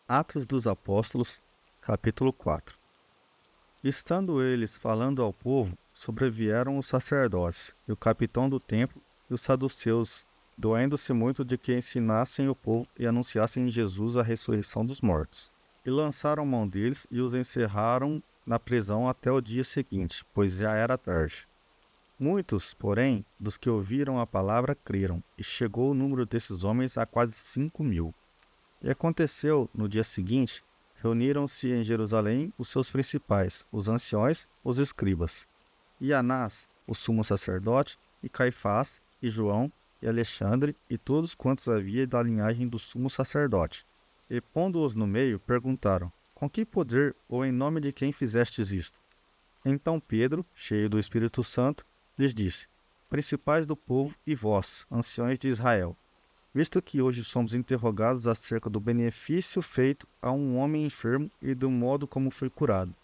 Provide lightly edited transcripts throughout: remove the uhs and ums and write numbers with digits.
Atos dos Apóstolos, capítulo 4. Estando eles falando ao povo, sobrevieram os sacerdotes, e o capitão do templo, e os saduceus, doendo-se muito de que ensinassem o povo e anunciassem em Jesus a ressurreição dos mortos. E lançaram mão deles e os encerraram na prisão até o dia seguinte, pois já era tarde. Muitos, porém, dos que ouviram a palavra creram, e chegou o número desses homens a quase 5.000. E aconteceu, no dia seguinte, reuniram-se em Jerusalém os seus principais, os anciões, os escribas, e Anás, o sumo sacerdote, e Caifás, e João, e Alexandre, e todos quantos havia da linhagem do sumo sacerdote. E pondo-os no meio, perguntaram: com que poder ou em nome de quem fizestes isto? Então Pedro, cheio do Espírito Santo, lhes disse: principais do povo e vós, anciões de Israel, visto que hoje somos interrogados acerca do benefício feito a um homem enfermo e do modo como foi curado.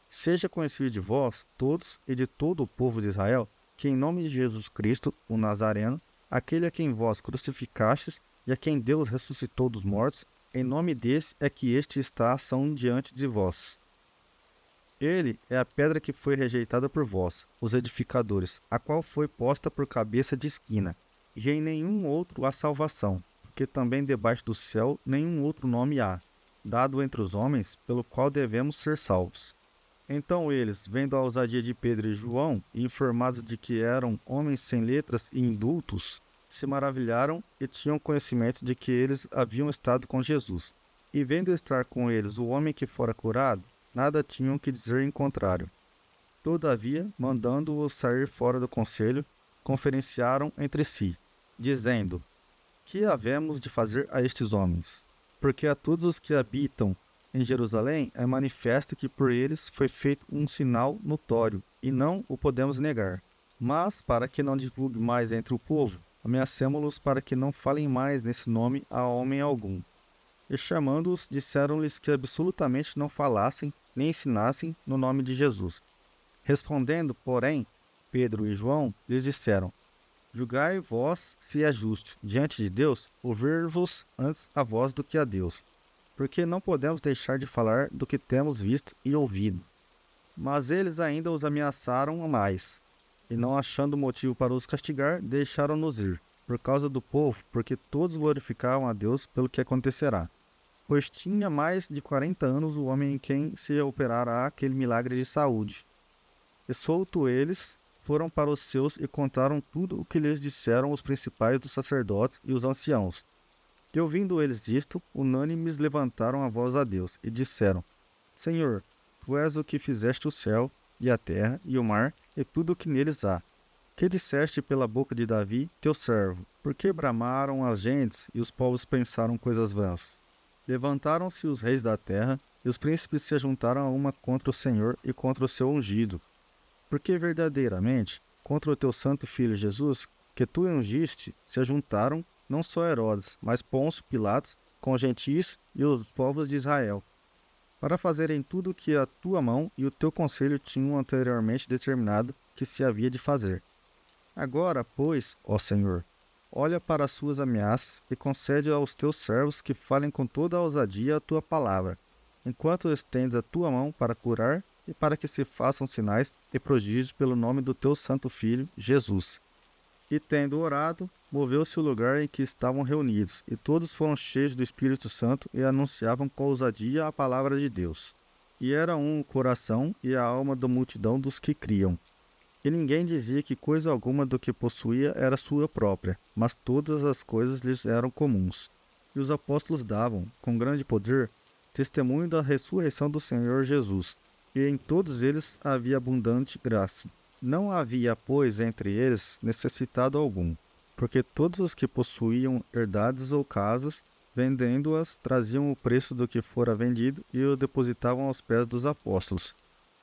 Seja conhecido de vós, todos e de todo o povo de Israel, que em nome de Jesus Cristo, o Nazareno, aquele a quem vós crucificastes e a quem Deus ressuscitou dos mortos, em nome desse é que este está ação diante de vós. Ele é a pedra que foi rejeitada por vós, os edificadores, a qual foi posta por cabeça de esquina. E em nenhum outro há salvação, porque também debaixo do céu nenhum outro nome há, dado entre os homens, pelo qual devemos ser salvos. Então eles, vendo a ousadia de Pedro e João, e informados de que eram homens sem letras e indultos, se maravilharam e tinham conhecimento de que eles haviam estado com Jesus. E vendo estar com eles o homem que fora curado, nada tinham que dizer em contrário. Todavia, mandando-os sair fora do conselho, conferenciaram entre si, dizendo: que havemos de fazer a estes homens? Porque a todos os que habitam em Jerusalém é manifesto que por eles foi feito um sinal notório, e não o podemos negar. Mas, para que não divulgue mais entre o povo, ameacemo-los para que não falem mais nesse nome a homem algum. E chamando-os, disseram-lhes que absolutamente não falassem nem ensinassem no nome de Jesus. Respondendo, porém, Pedro e João lhes disseram: julgai vós se é justo, diante de Deus, ouvir-vos antes a vós do que a Deus, porque não podemos deixar de falar do que temos visto e ouvido. Mas eles ainda os ameaçaram mais, e não achando motivo para os castigar, deixaram-nos ir, por causa do povo, porque todos glorificavam a Deus pelo que acontecerá. Pois tinha mais de 40 anos o homem em quem se operara aquele milagre de saúde. E solto eles, foram para os seus e contaram tudo o que lhes disseram os principais dos sacerdotes e os anciãos. E ouvindo eles isto, unânimes levantaram a voz a Deus, e disseram: Senhor, tu és o que fizeste o céu, e a terra, e o mar, e tudo o que neles há. Que disseste pela boca de Davi, teu servo? Por que bramaram as gentes, e os povos pensaram coisas vãs? Levantaram-se os reis da terra, e os príncipes se ajuntaram a uma contra o Senhor e contra o seu ungido. Porque verdadeiramente, contra o teu santo filho Jesus, que tu ungiste, se ajuntaram não só Herodes, mas Pôncio Pilatos, com os gentis e os povos de Israel, para fazerem tudo o que a tua mão e o teu conselho tinham anteriormente determinado que se havia de fazer. Agora, pois, ó Senhor, olha para as suas ameaças e concede aos teus servos que falem com toda a ousadia a tua palavra, enquanto estendes a tua mão para curar e para que se façam sinais e prodígios pelo nome do teu santo Filho, Jesus. E tendo orado, moveu-se o lugar em que estavam reunidos, e todos foram cheios do Espírito Santo e anunciavam com ousadia a palavra de Deus. E era um o coração e a alma da multidão dos que criam. E ninguém dizia que coisa alguma do que possuía era sua própria, mas todas as coisas lhes eram comuns. E os apóstolos davam, com grande poder, testemunho da ressurreição do Senhor Jesus, e em todos eles havia abundante graça. Não havia, pois, entre eles necessitado algum, porque todos os que possuíam herdades ou casas, vendendo-as, traziam o preço do que fora vendido e o depositavam aos pés dos apóstolos.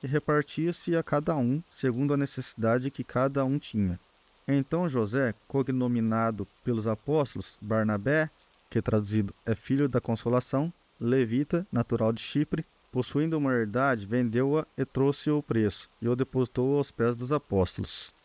E repartia-se a cada um, segundo a necessidade que cada um tinha. Então José, cognominado pelos apóstolos Barnabé, que traduzido é filho da consolação, levita, natural de Chipre, possuindo uma herdade, vendeu-a e trouxe o preço, e o depositou aos pés dos apóstolos.